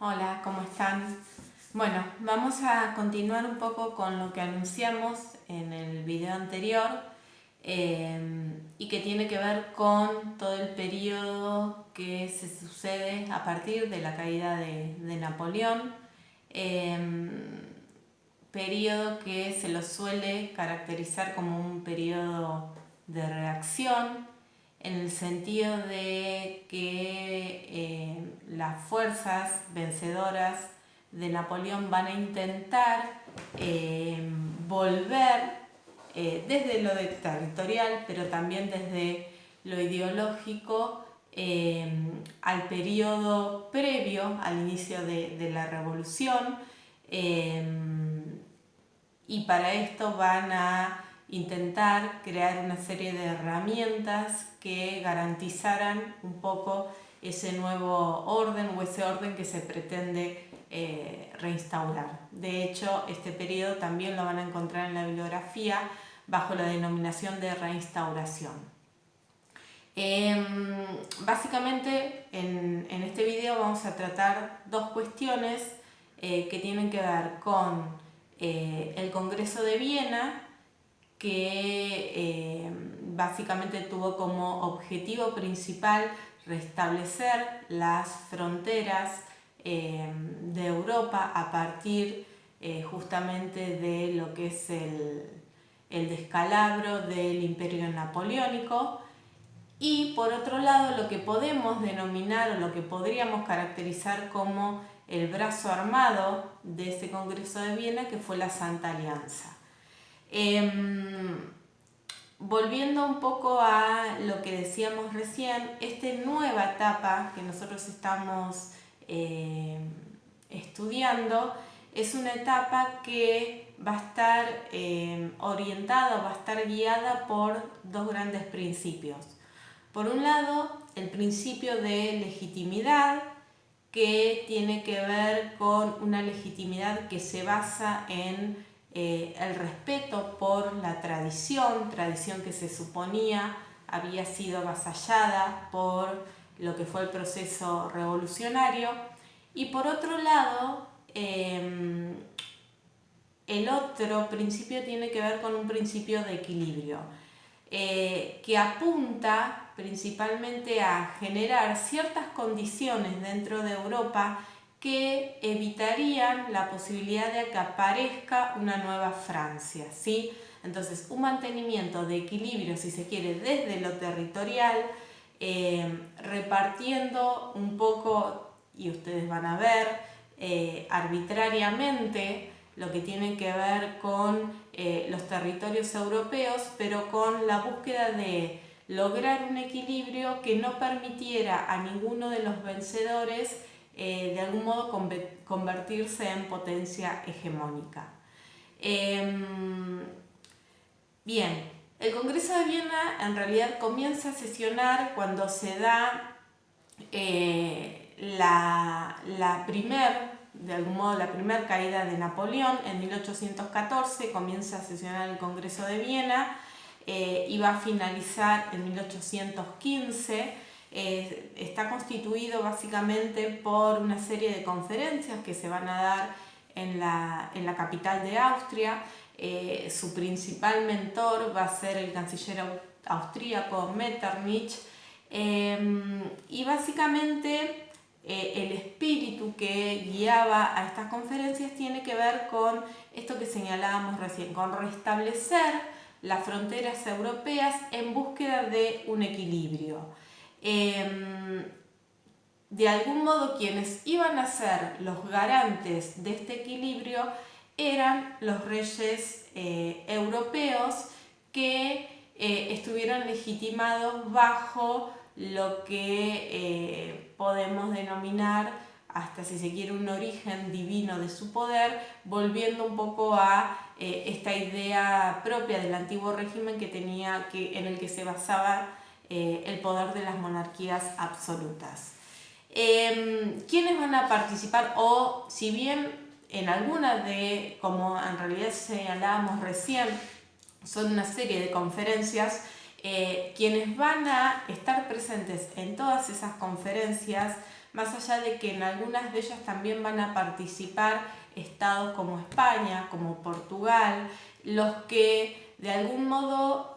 Hola, ¿cómo están? Bueno, vamos a continuar un poco con lo que anunciamos en el video anterior y que tiene que ver con todo el periodo que se sucede a partir de la caída de Napoleón, periodo que se lo suele caracterizar como un periodo de reacción, en el sentido de que las fuerzas vencedoras de Napoleón van a intentar volver desde lo territorial, pero también desde lo ideológico, al periodo previo al inicio de la revolución, y para esto van a intentar crear una serie de herramientas que garantizaran un poco ese nuevo orden o ese orden que se pretende reinstaurar. De hecho, este periodo también lo van a encontrar en la bibliografía bajo la denominación de reinstauración. Básicamente en este video vamos a tratar dos cuestiones que tienen que ver con el Congreso de Viena, que básicamente tuvo como objetivo principal restablecer las fronteras de Europa a partir justamente de lo que es el descalabro del Imperio Napoleónico. Y por otro lado, lo que podemos denominar o lo que podríamos caracterizar como el brazo armado de ese Congreso de Viena, que fue la Santa Alianza. Volviendo un poco a lo que decíamos recién, esta nueva etapa que nosotros estamos estudiando es una etapa que va a estar orientada, va a estar guiada por dos grandes principios. Por un lado, el principio de legitimidad, que tiene que ver con una legitimidad que se basa en el respeto por la tradición que se suponía había sido avasallada por lo que fue el proceso revolucionario. Y por otro lado, el otro principio tiene que ver con un principio de equilibrio, que apunta principalmente a generar ciertas condiciones dentro de Europa que evitarían la posibilidad de que aparezca una nueva Francia, ¿sí? Entonces, un mantenimiento de equilibrio, si se quiere, desde lo territorial, repartiendo un poco, y ustedes van a ver, arbitrariamente lo que tiene que ver con los territorios europeos, pero con la búsqueda de lograr un equilibrio que no permitiera a ninguno de los vencedores de algún modo convertirse en potencia hegemónica. Bien, el Congreso de Viena en realidad comienza a sesionar cuando se da la primera caída de Napoleón. En 1814 comienza a sesionar el Congreso de Viena y va a finalizar en 1815. Está constituido básicamente por una serie de conferencias que se van a dar en la capital de Austria. Su principal mentor va a ser el canciller austríaco Metternich, y básicamente el espíritu que guiaba a estas conferencias tiene que ver con esto que señalábamos recién, con restablecer las fronteras europeas en búsqueda de un equilibrio. De algún modo, quienes iban a ser los garantes de este equilibrio eran los reyes europeos que estuvieron legitimados bajo lo que podemos denominar, hasta si se quiere, un origen divino de su poder, volviendo un poco a esta idea propia del antiguo régimen en el que se basaba el poder de las monarquías absolutas. ¿Quiénes van a participar? O si bien en algunas de, como en realidad señalábamos recién, son una serie de conferencias, quienes van a estar presentes en todas esas conferencias más allá de que en algunas de ellas también van a participar estados como España, como Portugal, los que de algún modo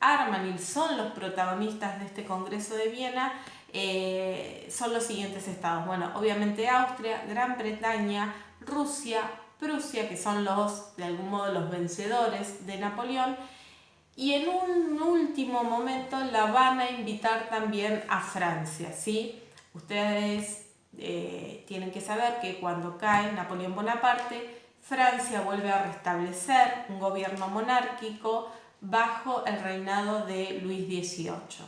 arman y son los protagonistas de este Congreso de Viena, son los siguientes estados. Bueno, obviamente Austria, Gran Bretaña, Rusia, Prusia, que son de algún modo los vencedores de Napoleón, y en un último momento la van a invitar también a Francia, ¿sí? Ustedes tienen que saber que cuando cae Napoleón Bonaparte, Francia vuelve a restablecer un gobierno monárquico bajo el reinado de Luis XVIII.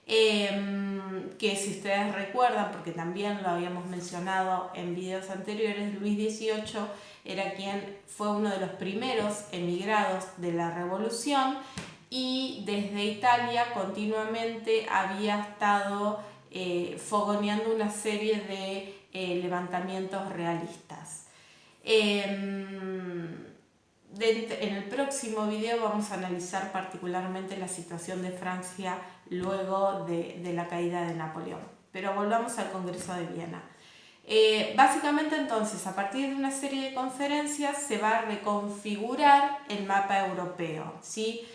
Que si ustedes recuerdan, porque también lo habíamos mencionado en videos anteriores, Luis XVIII era quien fue uno de los primeros emigrados de la Revolución y desde Italia continuamente había estado fogoneando una serie de levantamientos realistas. En el próximo video vamos a analizar particularmente la situación de Francia luego de la caída de Napoleón. Pero volvamos al Congreso de Viena. Básicamente entonces, a partir de una serie de conferencias se va a reconfigurar el mapa europeo, ¿sí?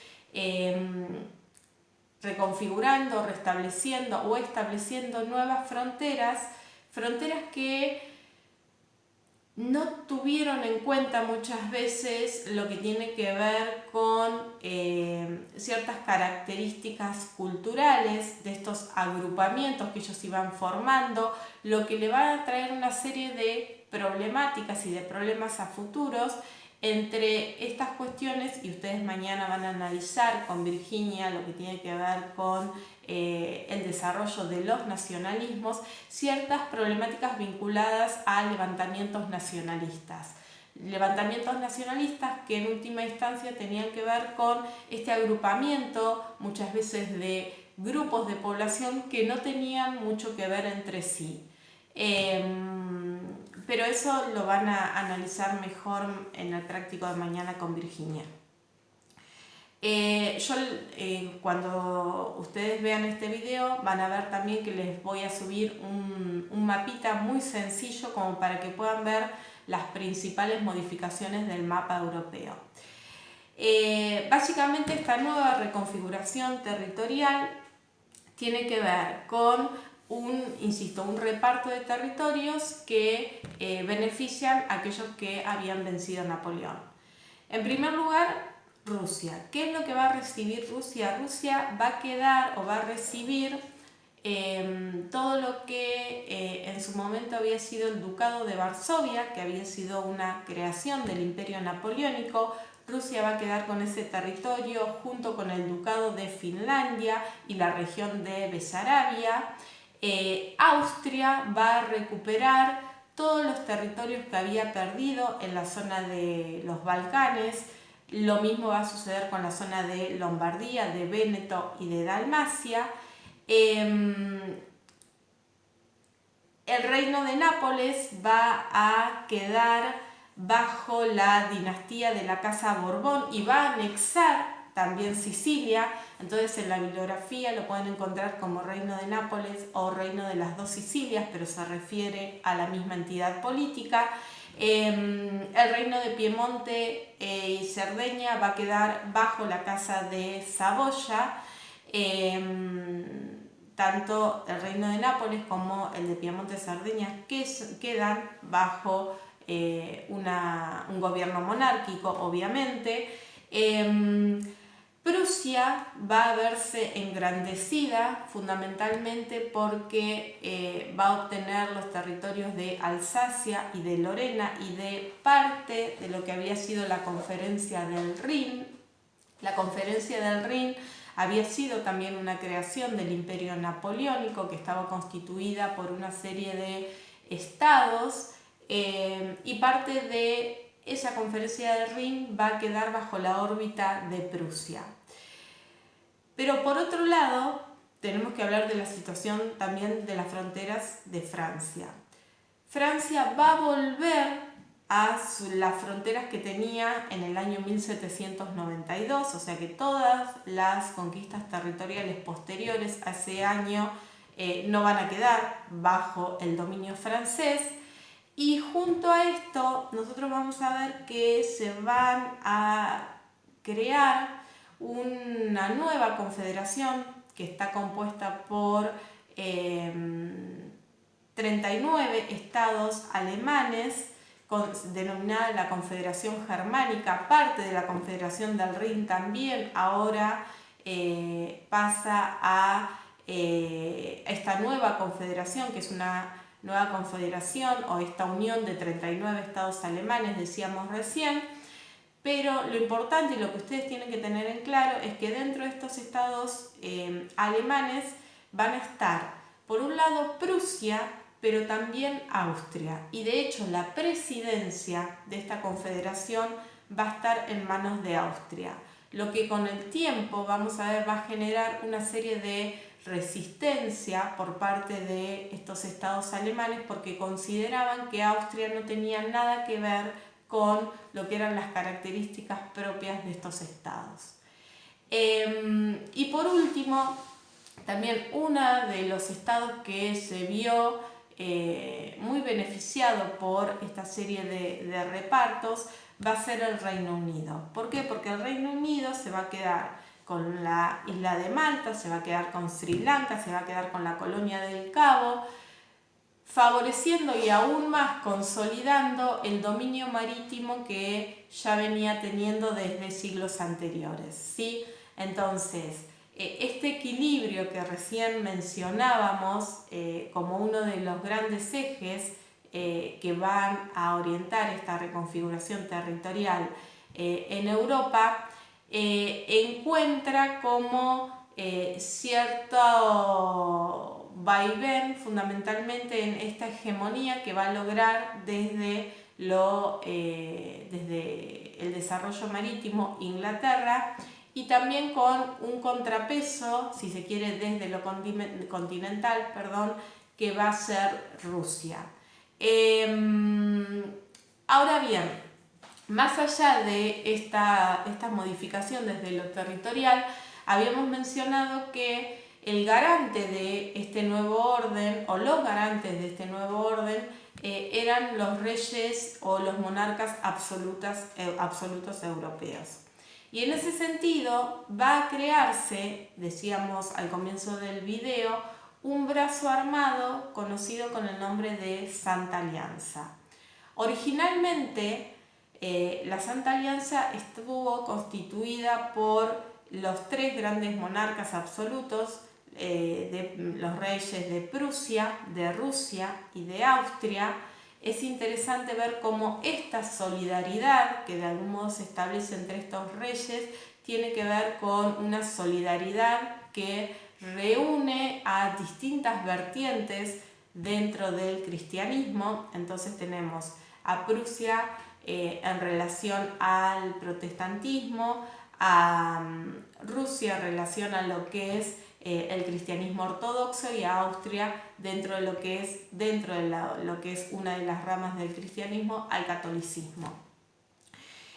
Reconfigurando, restableciendo o estableciendo nuevas fronteras que no tuvieron en cuenta muchas veces lo que tiene que ver con ciertas características culturales de estos agrupamientos que ellos iban formando, lo que le va a traer una serie de problemáticas y de problemas a futuros. Entre estas cuestiones, y ustedes mañana van a analizar con Virginia lo que tiene que ver con el desarrollo de los nacionalismos, ciertas problemáticas vinculadas a levantamientos nacionalistas. Levantamientos nacionalistas que en última instancia tenían que ver con este agrupamiento, muchas veces de grupos de población que no tenían mucho que ver entre sí. Pero eso lo van a analizar mejor en el práctico de mañana con Virginia. Cuando ustedes vean este video van a ver también que les voy a subir un mapita muy sencillo como para que puedan ver las principales modificaciones del mapa europeo. Básicamente esta nueva reconfiguración territorial tiene que ver con un reparto de territorios que benefician a aquellos que habían vencido a Napoleón. En primer lugar, Rusia. ¿Qué es lo que va a recibir Rusia? Rusia va a quedar o va a recibir todo lo que en su momento había sido el Ducado de Varsovia, que había sido una creación del Imperio Napoleónico. Rusia va a quedar con ese territorio junto con el Ducado de Finlandia y la región de Besarabia. Austria va a recuperar todos los territorios que había perdido en la zona de los Balcanes. Lo mismo va a suceder con la zona de Lombardía, de Véneto y de Dalmacia. El reino de Nápoles va a quedar bajo la dinastía de la Casa Borbón y va a anexar también Sicilia. Entonces en la bibliografía lo pueden encontrar como Reino de Nápoles o Reino de las Dos Sicilias, pero se refiere a la misma entidad política. El reino de Piemonte y Cerdeña va a quedar bajo la Casa de Saboya. Tanto el reino de Nápoles como el de Piemonte y Cerdeña quedan bajo un gobierno monárquico, obviamente. Prusia va a verse engrandecida fundamentalmente porque va a obtener los territorios de Alsacia y de Lorena y de parte de lo que había sido la Conferencia del Rin. La Conferencia del Rin había sido también una creación del Imperio Napoleónico que estaba constituida por una serie de estados y parte de esa Conferencia del Rin va a quedar bajo la órbita de Prusia. Pero por otro lado, tenemos que hablar de la situación también de las fronteras de Francia. Francia va a volver a las fronteras que tenía en el año 1792, o sea que todas las conquistas territoriales posteriores a ese año no van a quedar bajo el dominio francés. Y junto a esto nosotros vamos a ver que se van a crear una nueva confederación que está compuesta por 39 estados alemanes, denominada la Confederación Germánica, parte de la Confederación del Rin también, ahora pasa a esta nueva confederación, que es una nueva confederación o esta unión de 39 estados alemanes, decíamos recién. Pero lo importante y lo que ustedes tienen que tener en claro es que dentro de estos estados alemanes van a estar, por un lado, Prusia, pero también Austria. Y de hecho la presidencia de esta confederación va a estar en manos de Austria, lo que con el tiempo, vamos a ver, va a generar una serie de resistencia por parte de estos estados alemanes, porque consideraban que Austria no tenía nada que ver con lo que eran las características propias de estos estados. Y por último, también uno de los estados que se vio muy beneficiado por esta serie de repartos va a ser el Reino Unido. ¿Por qué? Porque el Reino Unido se va a quedar con la isla de Malta, se va a quedar con Sri Lanka, se va a quedar con la colonia del Cabo, favoreciendo y aún más consolidando el dominio marítimo que ya venía teniendo desde siglos anteriores, ¿sí? Entonces, este equilibrio que recién mencionábamos como uno de los grandes ejes que van a orientar esta reconfiguración territorial en Europa, encuentra como cierto vaivén fundamentalmente en esta hegemonía que va a lograr desde el desarrollo marítimo Inglaterra, y también con un contrapeso, si se quiere, desde lo continental, que va a ser Rusia. Ahora bien, más allá de esta modificación desde lo territorial, habíamos mencionado que el garante de este nuevo orden, o los garantes de este nuevo orden, eran los reyes o los monarcas absolutos europeos. Y en ese sentido va a crearse, decíamos al comienzo del video, un brazo armado conocido con el nombre de Santa Alianza. Originalmente, la Santa Alianza estuvo constituida por los tres grandes monarcas absolutos, los reyes de Prusia, de Rusia y de Austria. Es interesante ver cómo esta solidaridad que de algún modo se establece entre estos reyes tiene que ver con una solidaridad que reúne a distintas vertientes dentro del cristianismo. Entonces tenemos a Prusia en relación al protestantismo, a Rusia en relación a lo que es el cristianismo ortodoxo, y a Austria dentro de lo que es una de las ramas del cristianismo, al catolicismo.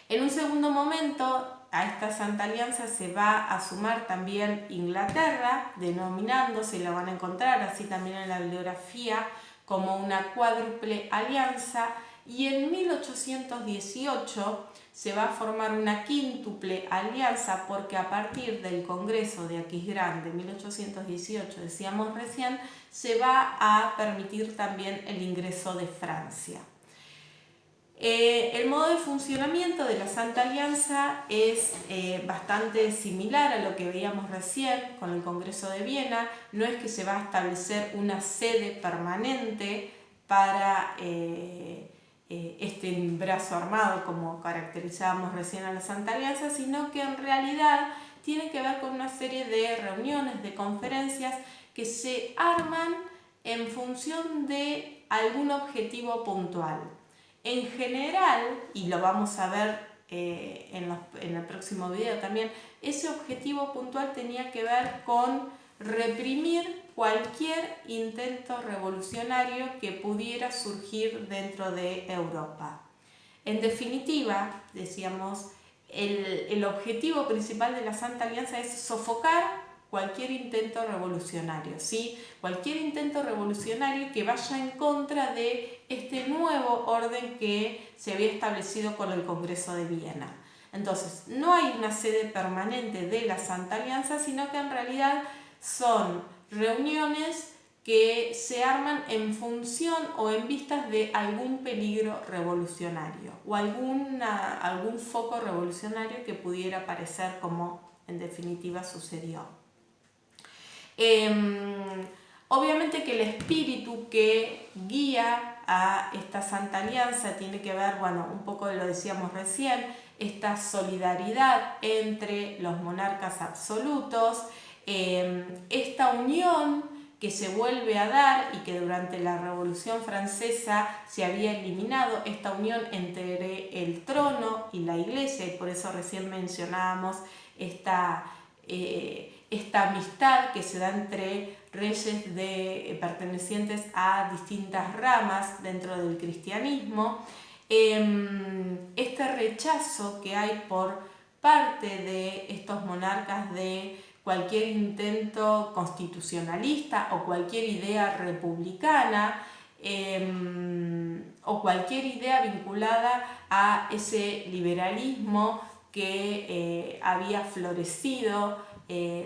En un segundo momento, a esta Santa Alianza se va a sumar también Inglaterra, denominándose, y la van a encontrar así también en la bibliografía, como una cuádruple alianza, y en 1818 se va a formar una quíntuple alianza, porque a partir del Congreso de Aquisgrán de 1818, decíamos recién, se va a permitir también el ingreso de Francia. El modo de funcionamiento de la Santa Alianza es bastante similar a lo que veíamos recién con el Congreso de Viena. No es que se va a establecer una sede permanente para este brazo armado como caracterizábamos recién a la Santa Alianza, sino que en realidad tiene que ver con una serie de reuniones, de conferencias que se arman en función de algún objetivo puntual. En general, y lo vamos a ver en el próximo video también, ese objetivo puntual tenía que ver con reprimir cualquier intento revolucionario que pudiera surgir dentro de Europa. En definitiva, decíamos, el objetivo principal de la Santa Alianza es sofocar cualquier intento revolucionario, ¿sí? Cualquier intento revolucionario que vaya en contra de este nuevo orden que se había establecido con el Congreso de Viena. Entonces, no hay una sede permanente de la Santa Alianza, sino que en realidad son reuniones que se arman en función o en vistas de algún peligro revolucionario o algún foco revolucionario que pudiera aparecer, como en definitiva sucedió. Obviamente que el espíritu que guía a esta Santa Alianza tiene que ver, bueno, un poco lo decíamos recién, esta solidaridad entre los monarcas absolutos, esta unión que se vuelve a dar y que durante la Revolución Francesa se había eliminado, esta unión entre el trono y la iglesia, y por eso recién mencionábamos esta amistad que se da entre reyes pertenecientes a distintas ramas dentro del cristianismo, este rechazo que hay por parte de estos monarcas de cualquier intento constitucionalista o cualquier idea republicana o cualquier idea vinculada a ese liberalismo que había florecido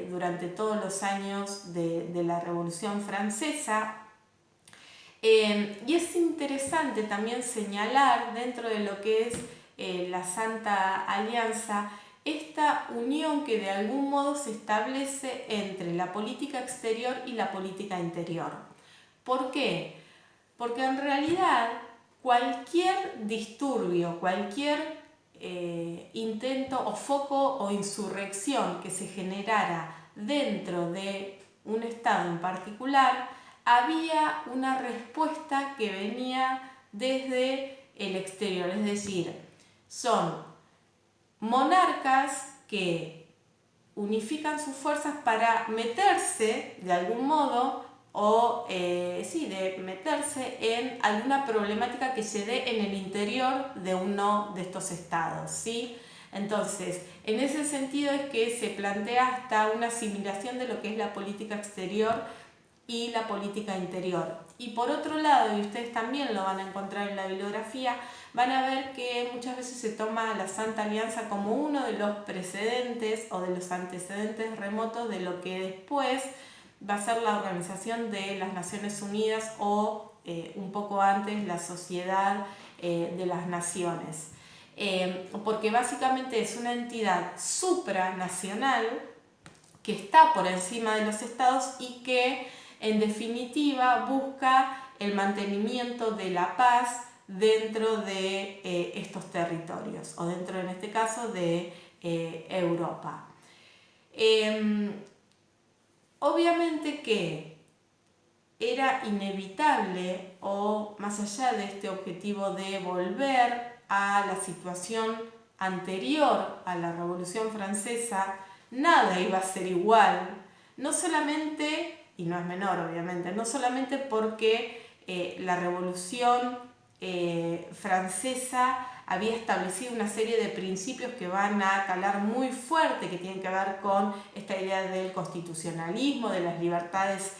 durante todos los años de la Revolución Francesa. Y es interesante también señalar dentro de lo que es la Santa Alianza esta unión que de algún modo se establece entre la política exterior y la política interior. ¿Por qué? Porque en realidad cualquier disturbio, cualquier intento o foco o insurrección que se generara dentro de un estado en particular, había una respuesta que venía desde el exterior, es decir, son monarcas que unifican sus fuerzas para meterse de algún modo de meterse en alguna problemática que se dé en el interior de uno de estos estados, ¿sí? Entonces, en ese sentido es que se plantea hasta una asimilación de lo que es la política exterior y la política interior. Y por otro lado, y ustedes también lo van a encontrar en la bibliografía, van a ver que muchas veces se toma la Santa Alianza como uno de los precedentes o de los antecedentes remotos de lo que después va a ser la Organización de las Naciones Unidas o un poco antes la Sociedad de las Naciones. Porque básicamente es una entidad supranacional que está por encima de los estados y que en definitiva busca el mantenimiento de la paz dentro de estos territorios o dentro en este caso de Europa. Obviamente que era inevitable, o más allá de este objetivo de volver a la situación anterior a la Revolución Francesa, nada iba a ser igual, no solamente, y no es menor obviamente, no solamente porque la Revolución Francesa había establecido una serie de principios que van a calar muy fuerte, que tienen que ver con esta idea del constitucionalismo, de las libertades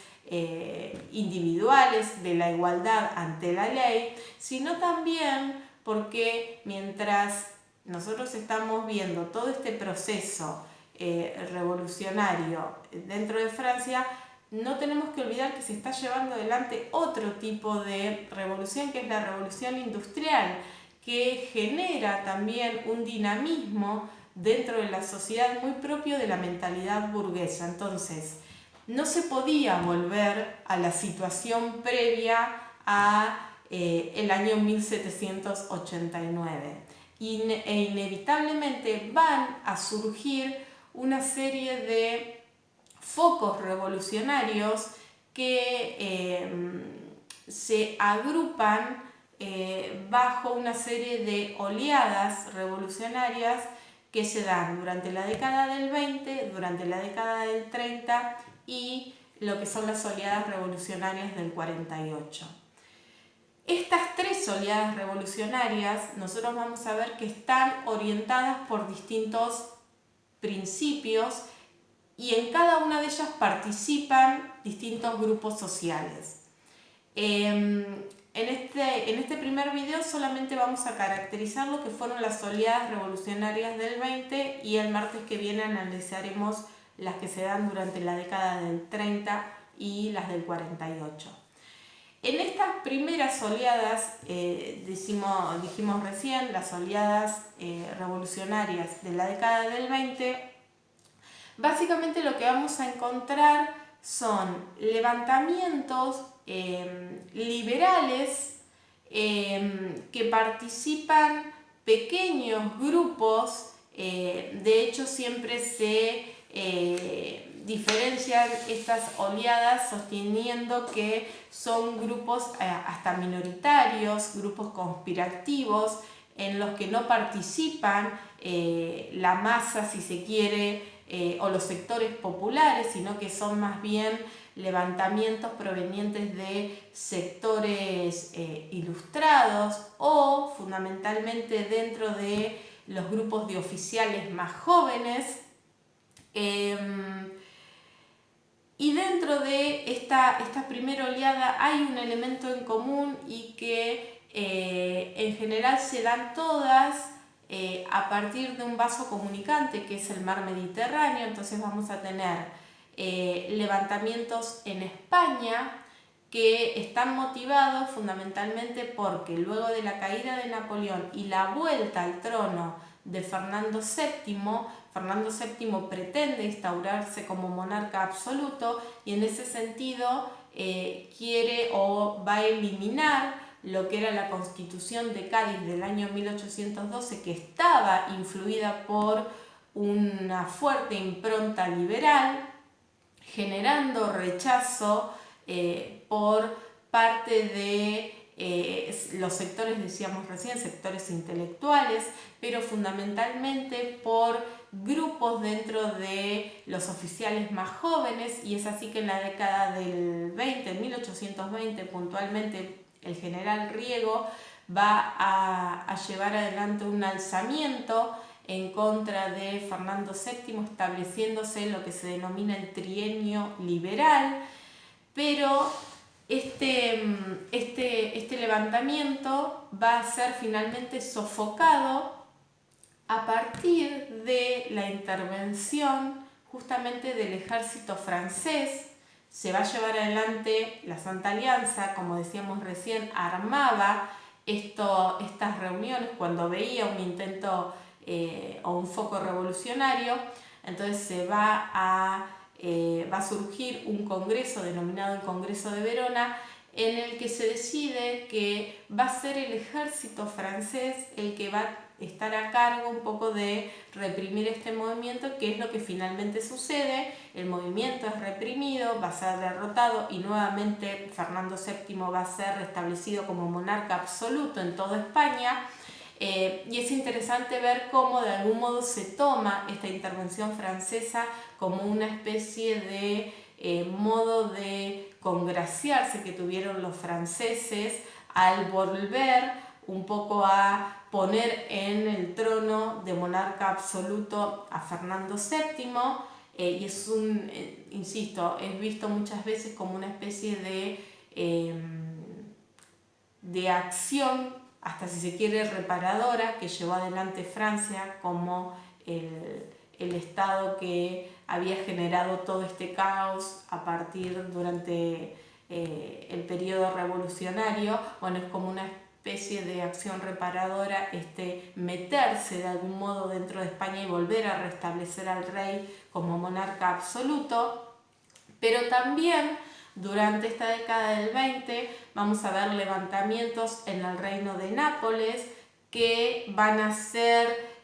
individuales, de la igualdad ante la ley, sino también porque mientras nosotros estamos viendo todo este proceso revolucionario dentro de Francia, no tenemos que olvidar que se está llevando adelante otro tipo de revolución, que es la revolución industrial, que genera también un dinamismo dentro de la sociedad muy propio de la mentalidad burguesa. Entonces, no se podía volver a la situación previa a el año 1789. E inevitablemente van a surgir una serie de focos revolucionarios que se agrupan bajo una serie de oleadas revolucionarias que se dan durante la década del 20, durante la década del 30 y lo que son las oleadas revolucionarias del 48. Estas tres oleadas revolucionarias nosotros vamos a ver que están orientadas por distintos principios y en cada una de ellas participan distintos grupos sociales. En este primer video solamente vamos a caracterizar lo que fueron las oleadas revolucionarias del 20 y el martes que viene analizaremos las que se dan durante la década del 30 y las del 48. En estas primeras oleadas, dijimos recién, las oleadas revolucionarias de la década del 20, básicamente lo que vamos a encontrar son levantamientos liberales que participan pequeños grupos, de hecho siempre se diferencian estas oleadas sosteniendo que son grupos hasta minoritarios, grupos conspirativos, en los que no participan la masa, si se quiere, o los sectores populares, sino que son más bien levantamientos provenientes de sectores ilustrados o fundamentalmente dentro de los grupos de oficiales más jóvenes. Y dentro de esta primera oleada hay un elemento en común y que en general se dan todas a partir de un vaso comunicante que es el mar Mediterráneo. Entonces vamos a tener levantamientos en España que están motivados fundamentalmente porque luego de la caída de Napoleón y la vuelta al trono de Fernando VII pretende instaurarse como monarca absoluto y en ese sentido quiere o va a eliminar lo que era la Constitución de Cádiz del año 1812, que estaba influida por una fuerte impronta liberal, generando rechazo por parte de los sectores, decíamos recién, sectores intelectuales, pero fundamentalmente por grupos dentro de los oficiales más jóvenes, y es así que en la década del 20, en 1820 puntualmente, el general Riego va a llevar adelante un alzamiento en contra de Fernando VII, estableciéndose lo que se denomina el trienio liberal, pero este levantamiento va a ser finalmente sofocado a partir de la intervención justamente del ejército francés. Se va a llevar adelante la Santa Alianza, como decíamos recién, armaba estas reuniones cuando veía un intento o un foco revolucionario. Entonces va a surgir un congreso denominado el Congreso de Verona, en el que se decide que va a ser el ejército francés el que va a estar a cargo un poco de reprimir este movimiento, que es lo que finalmente sucede. El movimiento es reprimido, va a ser derrotado y nuevamente Fernando VII va a ser restablecido como monarca absoluto en toda España. Y es interesante ver cómo de algún modo se toma esta intervención francesa como una especie de modo de congraciarse que tuvieron los franceses al volver un poco a poner en el trono de monarca absoluto a Fernando VII, y es insisto, es visto muchas veces como una especie de acción, hasta si se quiere reparadora, que llevó adelante Francia como el Estado que había generado todo este caos durante el periodo revolucionario. Bueno, es como una especie de acción reparadora meterse de algún modo dentro de España y volver a restablecer al rey como monarca absoluto. Pero también durante esta década del 20 vamos a ver levantamientos en el reino de Nápoles que van a ser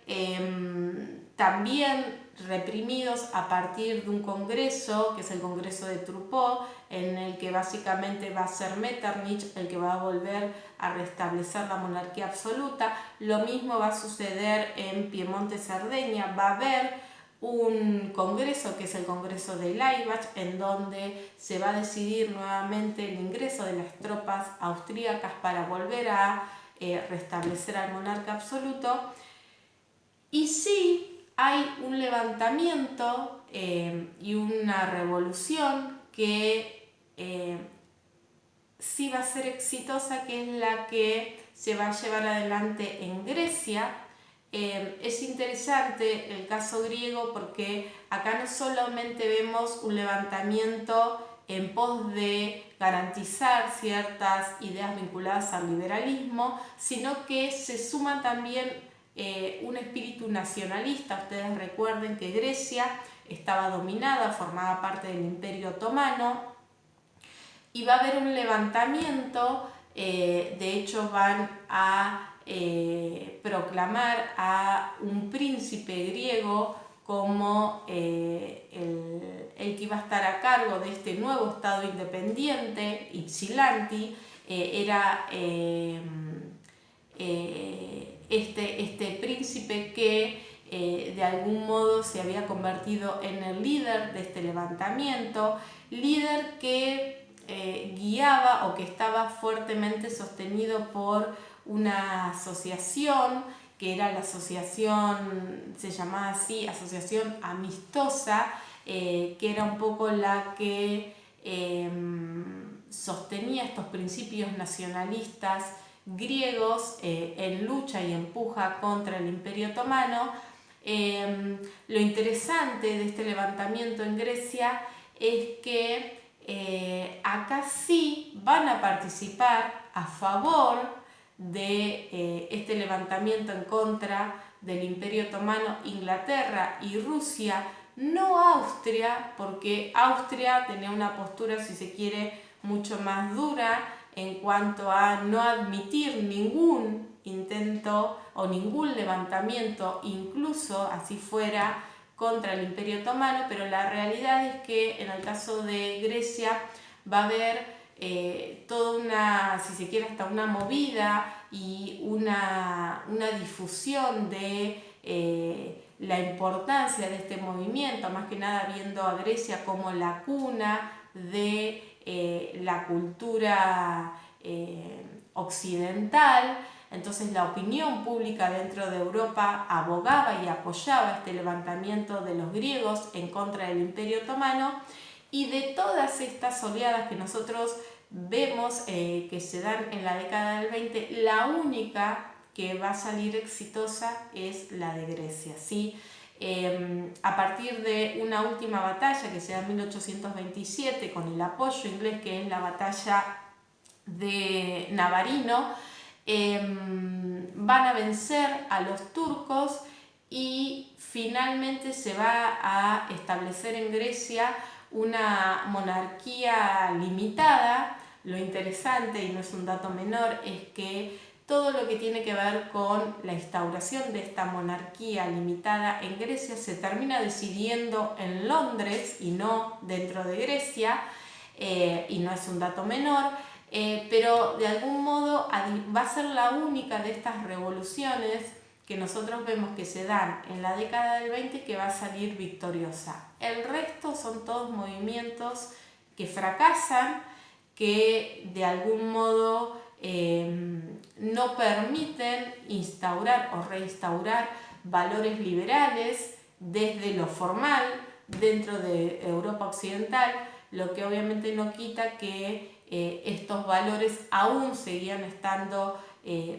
también reprimidos a partir de un congreso, que es el Congreso de Truffaut, en el que básicamente va a ser Metternich el que va a volver a restablecer la monarquía absoluta. Lo mismo va a suceder en Piemonte-Cerdeña, va a haber un congreso que es el Congreso de Laibach, en donde se va a decidir nuevamente el ingreso de las tropas austríacas para volver a restablecer al monarca absoluto. Y sí, hay un levantamiento y una revolución que sí va a ser exitosa, que es la que se va a llevar adelante en Grecia. Es interesante el caso griego porque acá no solamente vemos un levantamiento en pos de garantizar ciertas ideas vinculadas al liberalismo, sino que se suma también un espíritu nacionalista. Ustedes recuerden que Grecia estaba dominada, formaba parte del Imperio Otomano, y va a haber un levantamiento, de hecho van a proclamar a un príncipe griego como el que iba a estar a cargo de este nuevo estado independiente. Ypsilanti era este príncipe que de algún modo se había convertido en el líder de este levantamiento, líder que guiaba o que estaba fuertemente sostenido por una asociación que era la asociación, se llamaba así, Asociación Amistosa, que era un poco la que sostenía estos principios nacionalistas griegos en lucha y empuja contra el Imperio Otomano. Lo interesante de este levantamiento en Grecia es que acá sí van a participar a favor de este levantamiento en contra del Imperio Otomano Inglaterra y Rusia, no Austria, porque Austria tenía una postura, si se quiere, mucho más dura en cuanto a no admitir ningún intento o ningún levantamiento, incluso así fuera, contra el Imperio Otomano, pero la realidad es que en el caso de Grecia va a haber toda una, si se quiere, hasta una movida y una difusión de la importancia de este movimiento, más que nada viendo a Grecia como la cuna de la cultura occidental. Entonces la opinión pública dentro de Europa abogaba y apoyaba este levantamiento de los griegos en contra del Imperio Otomano, y de todas estas oleadas que nosotros vemos que se dan en la década del 20, la única que va a salir exitosa es la de Grecia, ¿sí? A partir de una última batalla que se da en 1827 con el apoyo inglés, que es la batalla de Navarino, van a vencer a los turcos y finalmente se va a establecer en Grecia una monarquía limitada. Lo interesante, y no es un dato menor, es que todo lo que tiene que ver con la instauración de esta monarquía limitada en Grecia se termina decidiendo en Londres y no dentro de Grecia, y no es un dato menor. Pero de algún modo va a ser la única de estas revoluciones que nosotros vemos que se dan en la década del 20 que va a salir victoriosa. El resto son todos movimientos que fracasan, que de algún modo no permiten instaurar o reinstaurar valores liberales desde lo formal dentro de Europa Occidental, lo que obviamente no quita que estos valores aún seguían estando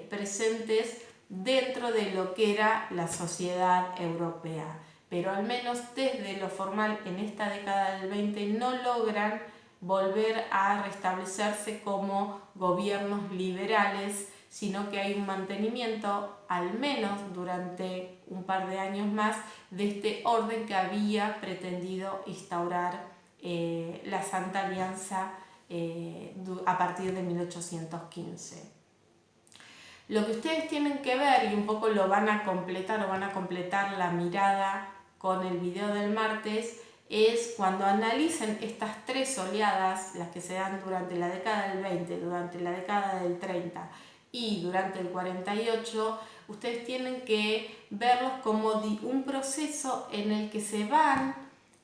presentes dentro de lo que era la sociedad europea. Pero al menos desde lo formal en esta década del 20 no logran volver a restablecerse como gobiernos liberales, sino que hay un mantenimiento, al menos durante un par de años más, de este orden que había pretendido instaurar la Santa Alianza a partir de 1815. Lo que ustedes tienen que ver, y un poco lo van a completar la mirada con el video del martes, es cuando analicen estas tres oleadas, las que se dan durante la década del 20, durante la década del 30 y durante el 48, ustedes tienen que verlos como un proceso en el que se van,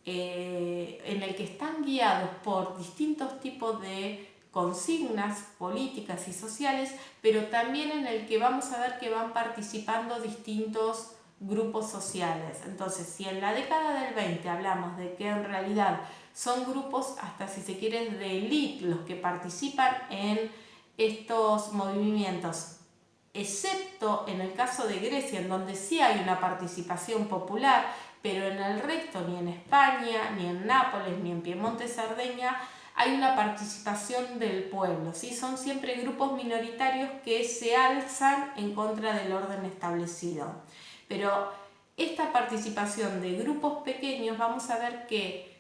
en el que están guiados por distintos tipos de consignas políticas y sociales, pero también en el que vamos a ver que van participando distintos grupos sociales. Entonces, si en la década del 20 hablamos de que en realidad son grupos, hasta si se quiere, de élite los que participan en estos movimientos, excepto en el caso de Grecia, en donde sí hay una participación popular, pero en el resto, ni en España, ni en Nápoles, ni en Piemonte, Cerdeña, hay una participación del pueblo, ¿sí? Son siempre grupos minoritarios que se alzan en contra del orden establecido. Pero esta participación de grupos pequeños, vamos a ver que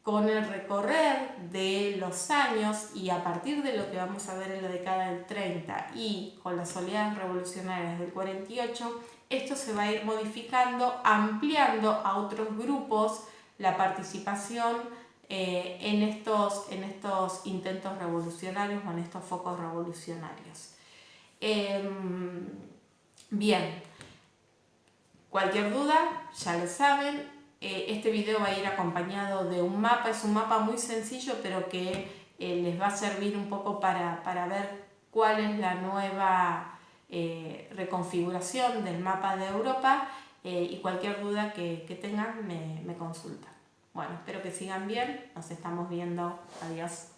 con el recorrer de los años y a partir de lo que vamos a ver en la década del 30 y con las oleadas revolucionarias del 48, esto se va a ir modificando, ampliando a otros grupos la participación en estos intentos revolucionarios o en estos focos revolucionarios. Bien, cualquier duda, ya lo saben. Este video va a ir acompañado de un mapa, es un mapa muy sencillo pero que les va a servir un poco para ver cuál es la nueva reconfiguración del mapa de Europa y cualquier duda que tengan me consultan. Bueno, espero que sigan bien, nos estamos viendo, adiós.